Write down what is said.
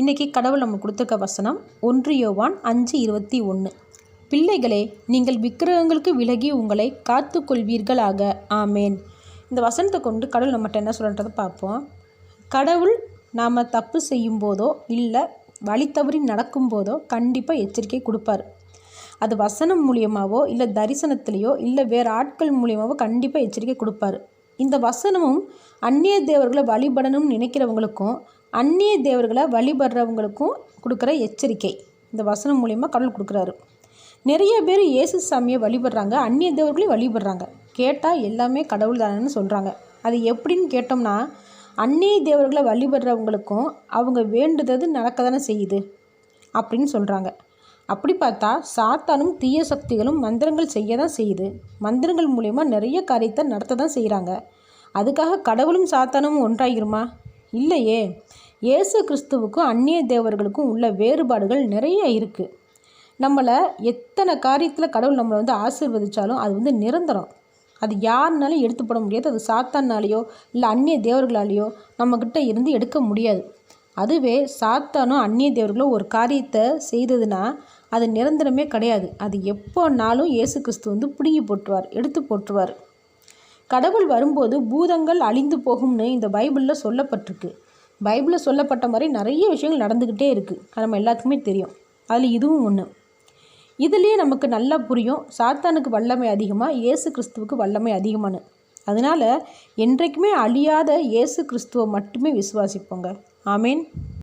இன்றைக்கி கடவுள் நம்ம கொடுத்துருக்க வசனம் 1 யோவான் 5:21. பிள்ளைகளே, நீங்கள் விக்கிரகங்களுக்கு விலகி உங்களை காத்து கொள்வீர்களாக. ஆமேன். இந்த வசனத்தை கொண்டு கடவுள் நம்மகிட்ட என்ன சொல்கிறத பார்ப்போம். கடவுள் நாம் தப்பு செய்யும் போதோ இல்லை வழி தவறி நடக்கும்போதோ கண்டிப்பாக எச்சரிக்கை கொடுப்பார். அது வசனம் மூலியமாகவோ இல்லை தரிசனத்துலேயோ இல்லை வேறு ஆட்கள் மூலியமாகவோ கண்டிப்பாக எச்சரிக்கை கொடுப்பார். இந்த வசனமும் அந்நிய தேவர்களை வழிபடணும்னு நினைக்கிறவங்களுக்கும் அந்நிய தேவர்களை வழிபடுறவங்களுக்கும் கொடுக்குற எச்சரிக்கை இந்த வசனம் மூலிமா கடவுள் கொடுக்குறாரு. நிறைய பேர் இயேசு சாமியை வழிபடுறாங்க, அந்நிய தேவர்களையும் வழிபடுறாங்க. கேட்டால் எல்லாமே கடவுள் தானேன்னு சொல்கிறாங்க. அது எப்படின்னு கேட்டோம்னா, அந்நிய தேவர்களை வழிபடுறவங்களுக்கும் அவங்க வேண்டுறது நடக்க தானே செய்யுது அப்படின்னு சொல்கிறாங்க. அப்படி பார்த்தா சாத்தானும் தீய சக்திகளும் மந்திரங்கள் செய்ய தான் செய்யுது. மந்திரங்கள் மூலயமா நிறைய காரியத்தை நடத்த தான் செய்கிறாங்க. அதுக்காக கடவுளும் சாத்தானும் ஒன்றாகிருமா? இல்லையே. இயேசு கிறிஸ்துவுக்கும் அந்நிய தேவர்களுக்கும் உள்ள வேறுபாடுகள் நிறைய இருக்குது. நம்மளை எத்தனை காரியத்தில் கடவுள் நம்மளை ஆசீர்வதித்தாலும் அது நிரந்தரம். அது யாருனாலும் எடுத்து போட முடியாது. அது சாத்தானாலேயோ இல்லை அந்நிய தேவர்களாலேயோ நம்மக்கிட்ட இருந்து எடுக்க முடியாது. அதுவே சாத்தானோ அந்நிய தேவர்களோ ஒரு காரியத்தை செய்ததுன்னா அது நிரந்தரமே கிடையாது. அது எப்போனாலும் இயேசு கிறிஸ்து பிடுங்கி போட்டுருவார், எடுத்து போட்டுருவார். கடவுள் வரும்போது பூதங்கள் அழிந்து போகும்னு இந்த பைபிளில் சொல்லப்பட்டிருக்கு. பைபிளில் சொல்லப்பட்ட மாதிரி நிறைய விஷயங்கள் நடந்துக்கிட்டே இருக்குது. அது நம்ம எல்லாத்துக்குமே தெரியும். அதில் இதுவும் ஒன்று. இதுலேயே நமக்கு நல்லா புரியும் சாத்தானுக்கு வல்லமை அதிகமாக, இயேசு கிறிஸ்துவுக்கு வல்லமை அதிகமானு. அதனால் என்றைக்குமே அழியாத இயேசு கிறிஸ்துவை மட்டுமே விசுவாசிப்போங்க. ஆமேன்.